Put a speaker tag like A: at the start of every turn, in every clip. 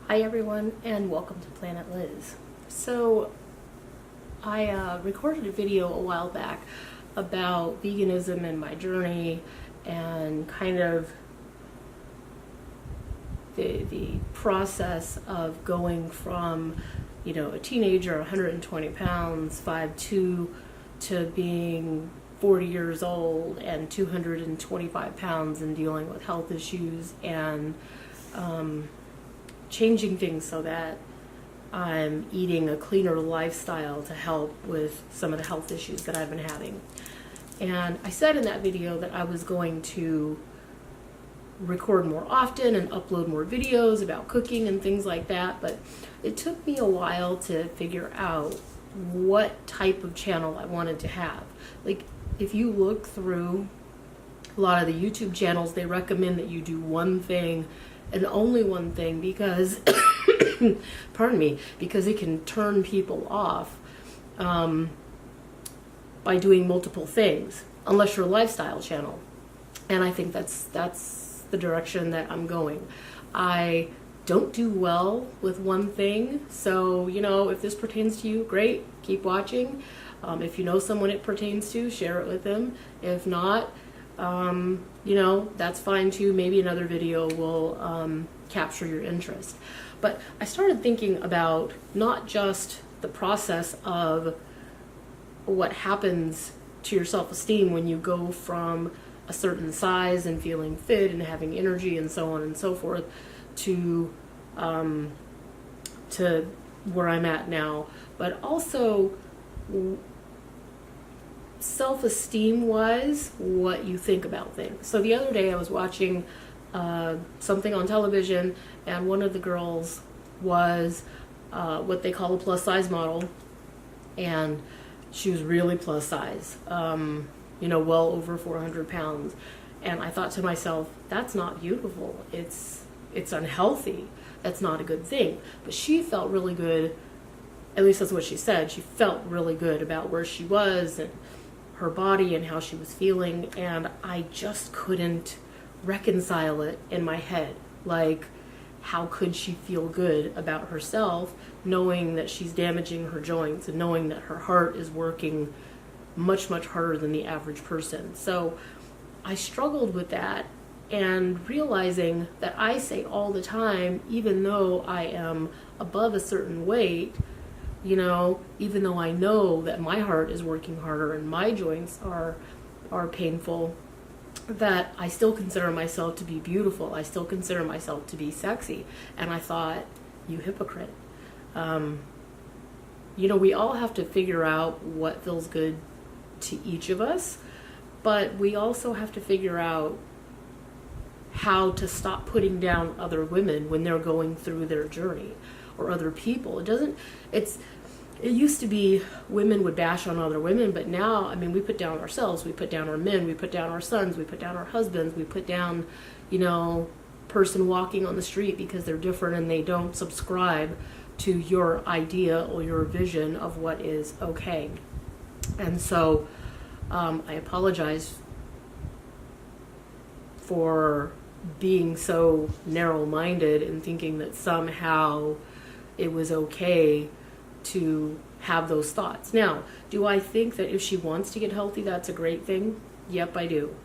A: Hi everyone, and welcome to Planet Liz. So I recorded a video a while back about veganism and my journey and kind of the process of going from, a teenager, 120 pounds, 5'2", to being 40 years old and 225 pounds and dealing with health issues and changing things so that I'm eating a cleaner lifestyle to help with some of the health issues that I've been having. And I said in that video that I was going to record more often and upload more videos about cooking and things like that, but it took me a while to figure out what type of channel I wanted to have. Like, if you look through a lot of the YouTube channels, they recommend that you do one thing and only one thing because pardon me, because it can turn people off by doing multiple things, unless you're a lifestyle channel. And I think that's the direction that I'm going. I don't do well with one thing, so if this pertains to you, great, keep watching. If you know someone it pertains to, share it with them. If not, that's fine too. Maybe another video will capture your interest. But I started thinking about not just the process of what happens to your self-esteem when you go from a certain size and feeling fit and having energy and so on and so forth to where I'm at now, but also self-esteem wise, what you think about things. So the other day I was watching something on television, and one of the girls was what they call a plus size model, and she was really plus size, well over 400 pounds. And I thought to myself, that's not beautiful. It's unhealthy. That's not a good thing. But she felt really good. At least that's what she said. She felt really good about where she was and her body and how she was feeling. And I just couldn't reconcile it in my head. Like, how could she feel good about herself knowing that she's damaging her joints and knowing that her heart is working much, much harder than the average person? So I struggled with that, and realizing that I say all the time, even though I am above a certain weight, even though I know that my heart is working harder and my joints are painful, that I still consider myself to be beautiful. I still consider myself to be sexy. And I thought, you hypocrite. We all have to figure out what feels good to each of us, but we also have to figure out how to stop putting down other women when they're going through their journey, or other people. It used to be women would bash on other women, but now, we put down ourselves, we put down our men, we put down our sons, we put down our husbands, we put down, person walking on the street because they're different and they don't subscribe to your idea or your vision of what is okay. And so I apologize for being so narrow-minded and thinking that somehow it was okay to have those thoughts. Now, do I think that if she wants to get healthy, that's a great thing? Yep, I do.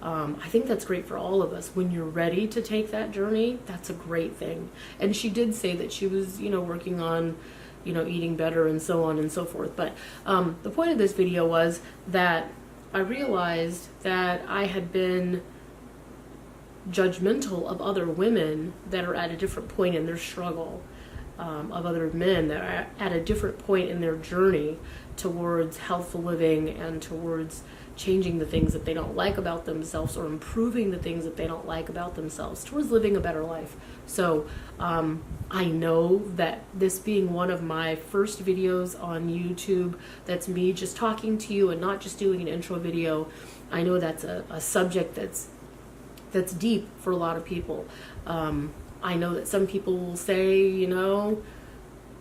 A: I think that's great for all of us. When you're ready to take that journey, that's a great thing. And she did say that she was, working on, eating better and so on and so forth. But the point of this video was that I realized that I had been judgmental of other women that are at a different point in their struggle, of other men that are at a different point in their journey towards healthful living and towards changing the things that they don't like about themselves, or improving the things that they don't like about themselves, towards living a better life. So I know that this being one of my first videos on YouTube, that's me just talking to you and not just doing an intro video, I know that's a subject that's deep for a lot of people. I know that some people will say,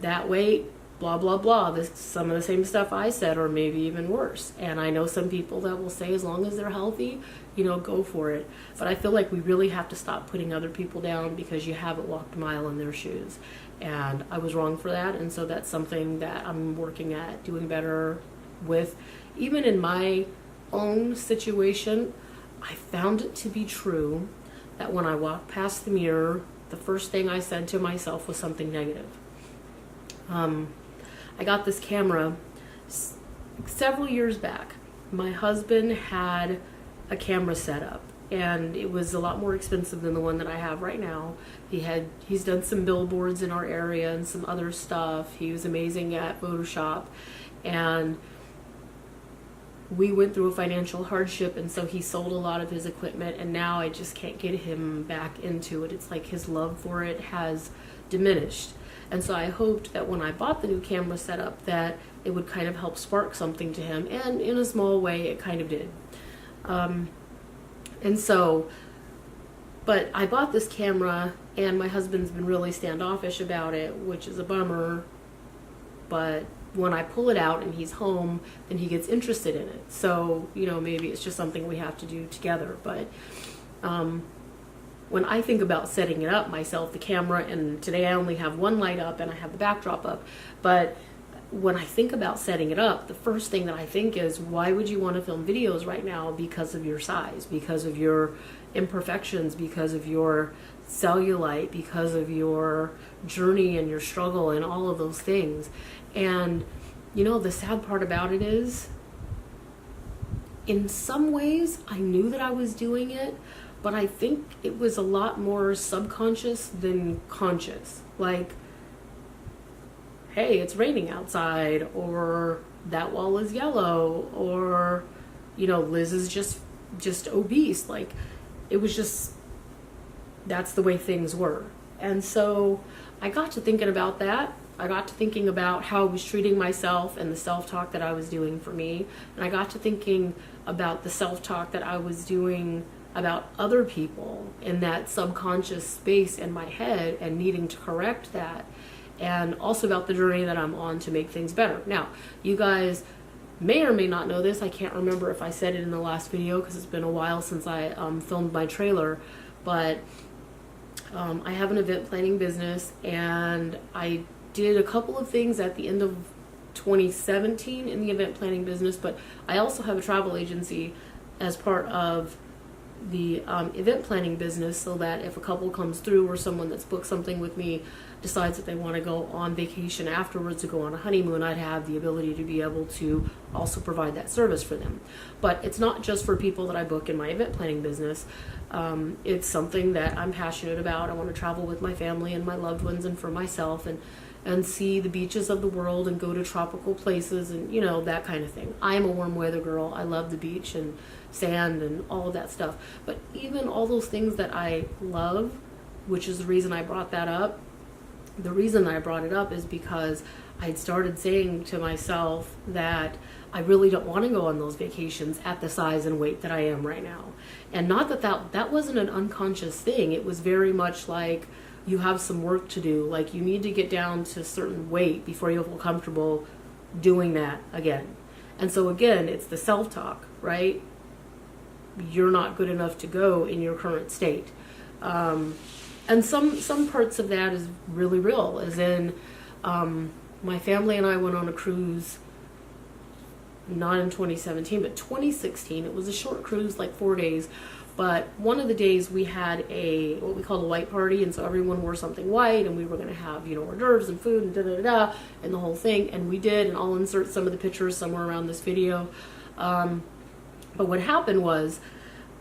A: that weight, blah, blah, blah. This, some of the same stuff I said, or maybe even worse. And I know some people that will say, as long as they're healthy, you know, go for it. But I feel like we really have to stop putting other people down because you haven't walked a mile in their shoes. And I was wrong for that. And so that's something that I'm working at doing better with. Even in my own situation, I found it to be true that when I walked past the mirror, the first thing I said to myself was something negative. I got this camera several years back. My husband had a camera set up, and it was a lot more expensive than the one that I have right now. He's done some billboards in our area and some other stuff. He was amazing at Photoshop, and we went through a financial hardship, and so he sold a lot of his equipment, and now I just can't get him back into it. It's like his love for it has diminished. And so I hoped that when I bought the new camera setup that it would kind of help spark something to him, and in a small way it kind of did. But I bought this camera, and my husband's been really standoffish about it, which is a bummer. But when I pull it out and he's home, then he gets interested in it. So, you know, maybe it's just something we have to do together. But when I think about setting it up myself, the camera, and today I only have one light up and I have the backdrop up, but when I think about setting it up, the first thing that I think is, why would you want to film videos right now? Because of your size, because of your imperfections, because of your cellulite, because of your journey and your struggle and all of those things. And, you know, the sad part about it is, in some ways, I knew that I was doing it, but I think it was a lot more subconscious than conscious. Like, hey, it's raining outside, or that wall is yellow, or, you know, Liz is just obese. Like, it was just, that's the way things were. And so I got to thinking about that. I got to thinking about how I was treating myself and the self-talk that I was doing for me. And I got to thinking about the self-talk that I was doing about other people in that subconscious space in my head, and needing to correct that. And also about the journey that I'm on to make things better. Now, you guys may or may not know this. I can't remember if I said it in the last video because it's been a while since I filmed my trailer. But I have an event planning business, and I did a couple of things at the end of 2017 in the event planning business, but I also have a travel agency as part of the event planning business, so that if a couple comes through, or someone that's booked something with me decides that they want to go on vacation afterwards, to go on a honeymoon, I'd have the ability to be able to also provide that service for them. But it's not just for people that I book in my event planning business. It's something that I'm passionate about. I want to travel with my family and my loved ones, and for myself, and see the beaches of the world, and go to tropical places, and, you know, that kind of thing. I am a warm weather girl. I love the beach and sand and all of that stuff. But even all those things that I love, which is the reason I brought that up, the reason I brought it up is because I'd started saying to myself that I really don't want to go on those vacations at the size and weight that I am right now. And not that wasn't an unconscious thing. It was very much like, you have some work to do. Like, you need to get down to a certain weight before you'll feel comfortable doing that again. And so again, it's the self-talk, right? You're not good enough to go in your current state. And some parts of that is really real, as in, my family and I went on a cruise, not in 2017, but 2016. It was a short cruise, like 4 days. But one of the days we had what we called a white party, and so everyone wore something white, and we were going to have, you know, hors d'oeuvres and food and da-da-da-da, and the whole thing, and we did, and I'll insert some of the pictures somewhere around this video. But what happened was,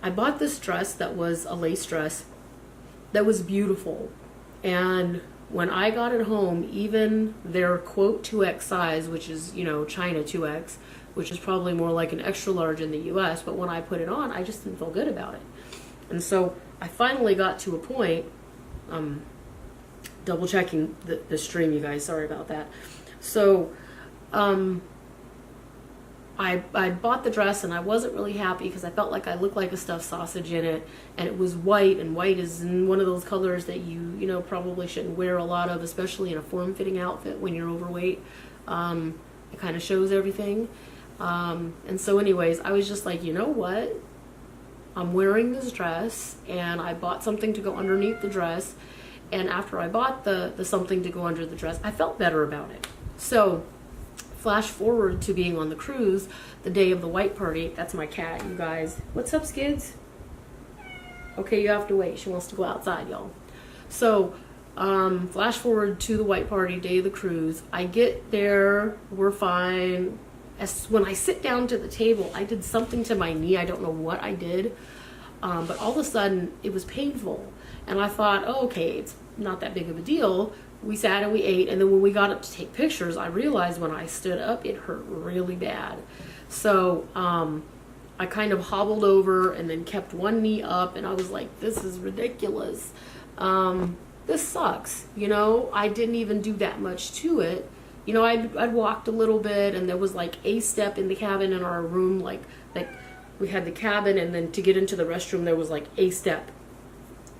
A: I bought this dress that was a lace dress that was beautiful, and when I got it home, even their quote 2X size, which is, you know, China 2X, which is probably more like an extra large in the US, but when I put it on, I just didn't feel good about it. And so I finally got to a point, double checking the stream, you guys, sorry about that. So I I bought the dress and I wasn't really happy because I felt like I looked like a stuffed sausage in it, and it was white, and white is one of those colors that you know, probably shouldn't wear a lot of, especially in a form-fitting outfit when you're overweight. It kind of shows everything. And so anyways, I was just like, you know what? I'm wearing this dress, and I bought something to go underneath the dress. And after I bought the something to go under the dress, I felt better about it. So flash forward to being on the cruise, the day of the white party. That's my cat, you guys. What's up, Skids? Okay, you have to wait. She wants to go outside, y'all. So flash forward to the white party, day of the cruise. I get there, we're fine. When I sit down to the table, I did something to my knee. I don't know what I did, but all of a sudden it was painful. And I thought, oh, okay, it's not that big of a deal. We sat and we ate, and then when we got up to take pictures, I realized when I stood up, it hurt really bad. So I kind of hobbled over and then kept one knee up, and I was like, this is ridiculous. This sucks. You know, I didn't even do that much to it. You know, I'd walked a little bit, and there was like a step in the cabin in our room, like we had the cabin, and then to get into the restroom, there was like a step.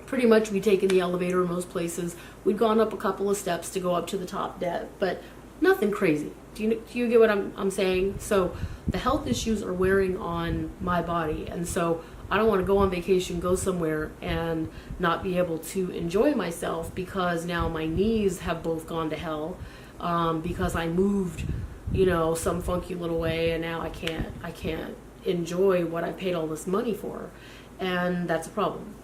A: Pretty much we'd taken the elevator in most places. We'd gone up a couple of steps to go up to the top deck, but nothing crazy. Do you get what I'm saying? So the health issues are wearing on my body, and so I don't want to go on vacation, go somewhere, and not be able to enjoy myself because now my knees have both gone to hell, because I moved, you know, some funky little way, and now I can't enjoy what I paid all this money for, and that's a problem.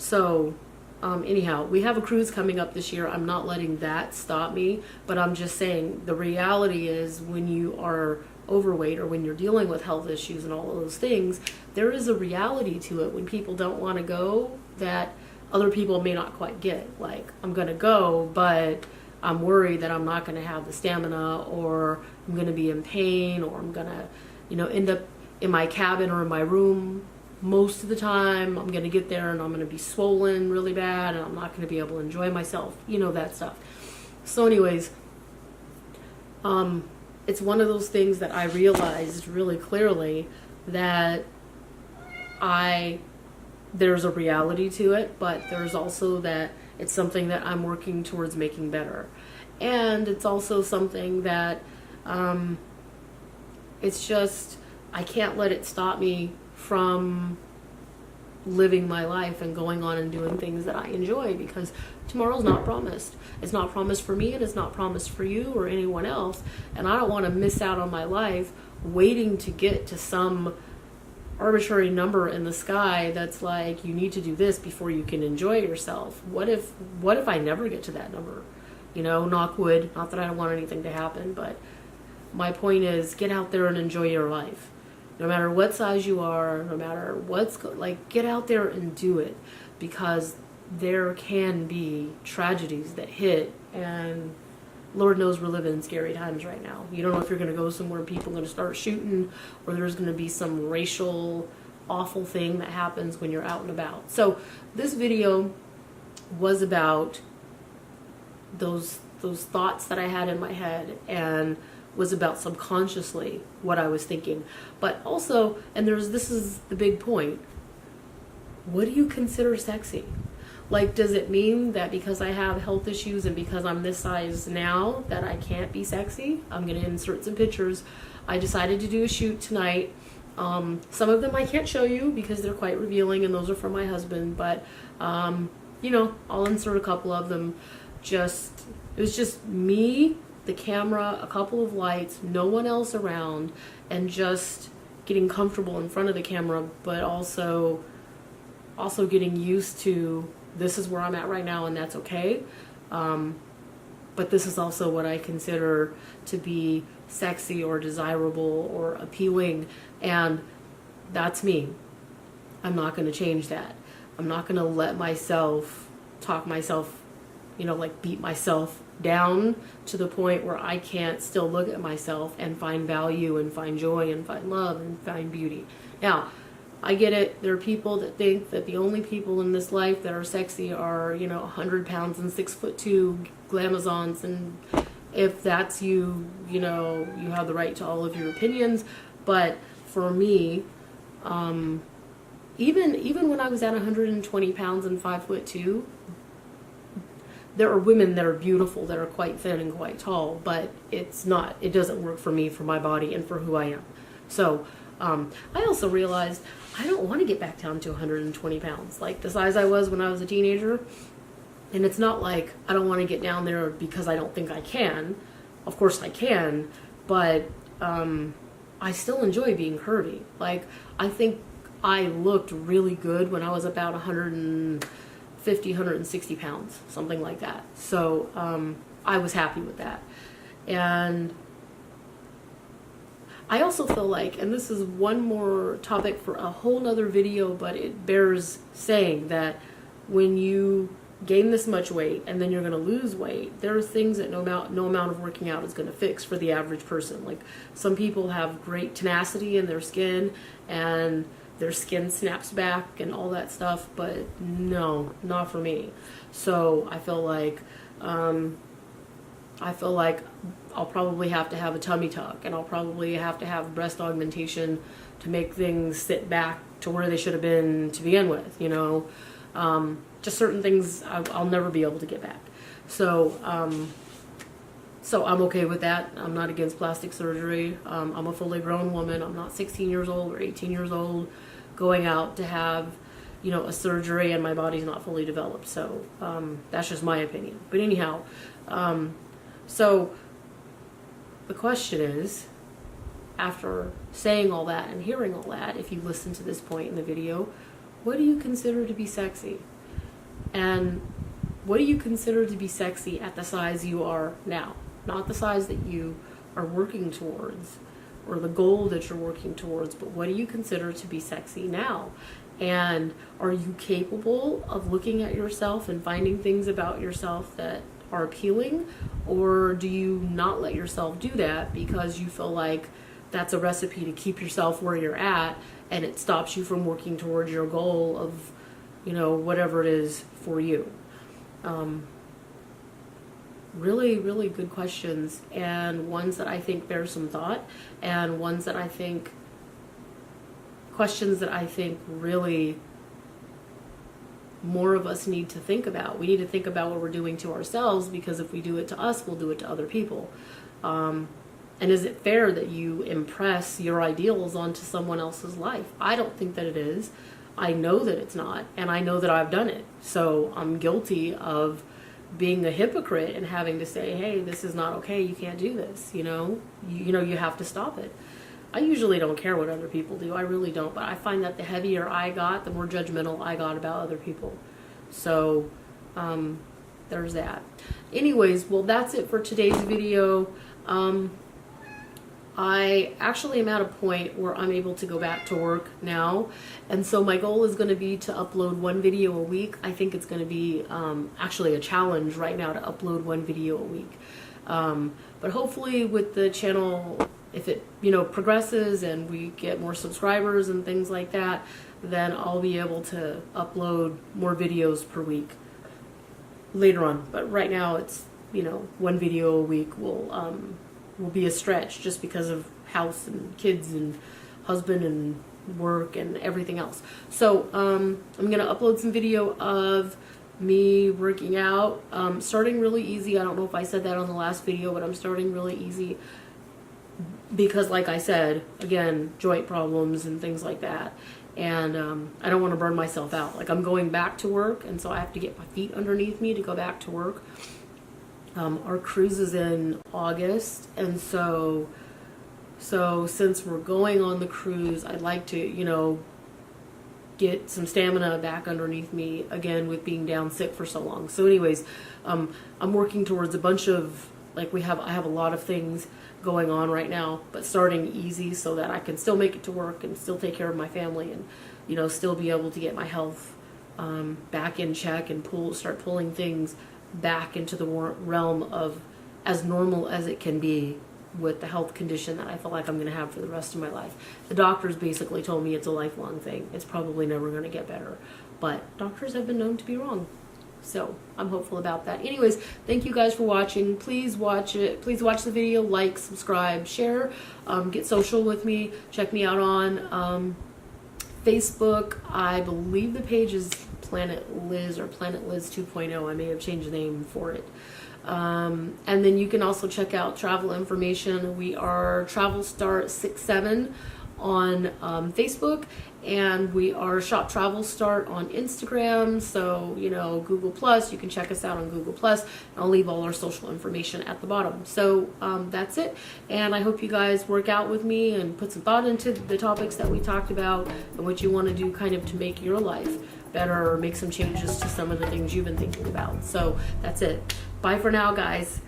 A: So anyhow, we have a cruise coming up this year. I'm not letting that stop me, but I'm just saying the reality is when you are overweight or when you're dealing with health issues and all of those things, there is a reality to it when people don't want to go that other people may not quite get. Like, I'm going to go, but I'm worried that I'm not going to have the stamina, or I'm going to be in pain, or I'm going to, you know, end up in my cabin or in my room most of the time. I'm going to get there and I'm going to be swollen really bad, and I'm not going to be able to enjoy myself, you know, that stuff. So anyways, it's one of those things that I realized really clearly that there's a reality to it, but there's also that it's something that I'm working towards making better. And it's also something that it's just, I can't let it stop me from living my life and going on and doing things that I enjoy, because tomorrow's not promised. It's not promised for me, and it's not promised for you or anyone else. And I don't want to miss out on my life waiting to get to some arbitrary number in the sky that's like, you need to do this before you can enjoy yourself. What if I never get to that number? You know, knock wood. Not that I don't want anything to happen, but my point is, get out there and enjoy your life. No matter what size you are, no matter get out there and do it, because there can be tragedies that hit, and Lord knows we're living in scary times right now. You don't know if you're going to go somewhere and people are going to start shooting, or there's going to be some racial awful thing that happens when you're out and about. So this video was about those thoughts that I had in my head, and was about subconsciously what I was thinking. But also, and this is the big point, what do you consider sexy? Like, does it mean that because I have health issues and because I'm this size now that I can't be sexy? I'm going to insert some pictures. I decided to do a shoot tonight. Some of them I can't show you because they're quite revealing, and those are for my husband, but you know, I'll insert a couple of them. It was just me, the camera, a couple of lights, no one else around, and just getting comfortable in front of the camera, but also getting used to, this is where I'm at right now, and that's okay. But this is also what I consider to be sexy or desirable or appealing, and that's me. I'm not going to change that. I'm not going to let myself talk myself, you know, like beat myself down to the point where I can't still look at myself and find value and find joy and find love and find beauty. Now, I get it. There are people that think that the only people in this life that are sexy are, you know, 100 pounds and 6'2" glamazons, and if that's you, you know, you have the right to all of your opinions, But for me, even when I was at 120 pounds and 5'2", there are women that are beautiful, that are quite thin and quite tall, but it doesn't work for me, for my body, and for who I am. So I also realized I don't want to get back down to 120 pounds, like the size I was when I was a teenager. And it's not like I don't want to get down there because I don't think I can. Of course I can, but I still enjoy being curvy. Like, I think I looked really good when I was about 150, 160 pounds, something like that. So I was happy with that. And I also feel like, and this is one more topic for a whole nother video, but it bears saying that when you gain this much weight and then you're going to lose weight, there are things that no amount of working out is going to fix for the average person. Like, some people have great tenacity in their skin and their skin snaps back and all that stuff, but no, not for me. So I feel like I'll probably have to have a tummy tuck, and I'll probably have to have breast augmentation to make things sit back to where they should have been to begin with, you know. Just certain things I'll never be able to get back. So I'm okay with that. I'm not against plastic surgery. I'm a fully grown woman. I'm not 16 years old or 18 years old going out to have, you know, a surgery, and my body's not fully developed. So that's just my opinion. But anyhow, so the question is, after saying all that and hearing all that, if you listen to this point in the video, what do you consider to be sexy? And what do you consider to be sexy at the size you are now? Not the size that you are working towards or the goal that you're working towards, but what do you consider to be sexy now? And are you capable of looking at yourself and finding things about yourself that are appealing? Or do you not let yourself do that because you feel like that's a recipe to keep yourself where you're at, and it stops you from working towards your goal of, you know, whatever it is for you? Really, really good questions, and ones that I think bear some thought, and ones that I think, questions that I think really more of us need to think about. We need to think about what we're doing to ourselves, because if we do it to us, we'll do it to other people. And is it fair that you impress your ideals onto someone else's life? I don't think that it is. I know that it's not, and I know that I've done it. So I'm guilty of being a hypocrite and having to say, hey, this is not okay, you can't do this, you know? You have to stop it. I usually don't care what other people do, I really don't, but I find that the heavier I got, the more judgmental I got about other people. So there's that. Anyways, well, that's it for today's video. I actually am at a point where I'm able to go back to work now, and so my goal is going to be to upload one video a week. I think it's going to be actually a challenge right now to upload one video a week. But hopefully with the channel, if it, you know, progresses and we get more subscribers and things like that, then I'll be able to upload more videos per week later on. But right now it's, you know, one video a week will be a stretch, just because of house and kids and husband and work and everything else. So I'm gonna upload some video of me working out, starting really easy. I don't know if I said that on the last video, but I'm starting really easy because, like I said, again, joint problems and things like that, and I don't want to burn myself out. Like, I'm going back to work, and so I have to get my feet underneath me to go back to work. Our cruise is in August, and so since we're going on the cruise, I'd like to, you know, get some stamina back underneath me again with being down sick for so long. So anyways, I'm working towards a bunch of, like, I have a lot of things going on right now, but starting easy so that I can still make it to work and still take care of my family, and, you know, still be able to get my health back in check and start pulling things back into the realm of as normal as it can be with the health condition that I feel like I'm going to have for the rest of my life. The doctors basically told me it's a lifelong thing. It's probably never going to get better, but doctors have been known to be wrong. So I'm hopeful about that. Anyways, thank you guys for watching. Please watch it. Please watch the video, like, subscribe, share, get social with me. Check me out on Facebook. I believe the page is Planet Liz or Planet Liz 2.0. I may have changed the name for it. And then you can also check out travel information. We are Travel Start 67 on Facebook, and we are Shop Travel Start on Instagram. So, you know, Google Plus, you can check us out on Google Plus. I'll leave all our social information at the bottom. So that's it, and I hope you guys work out with me and put some thought into the topics that we talked about and what you want to do kind of to make your life better or make some changes to some of the things you've been thinking about. So that's it. Bye for now, guys.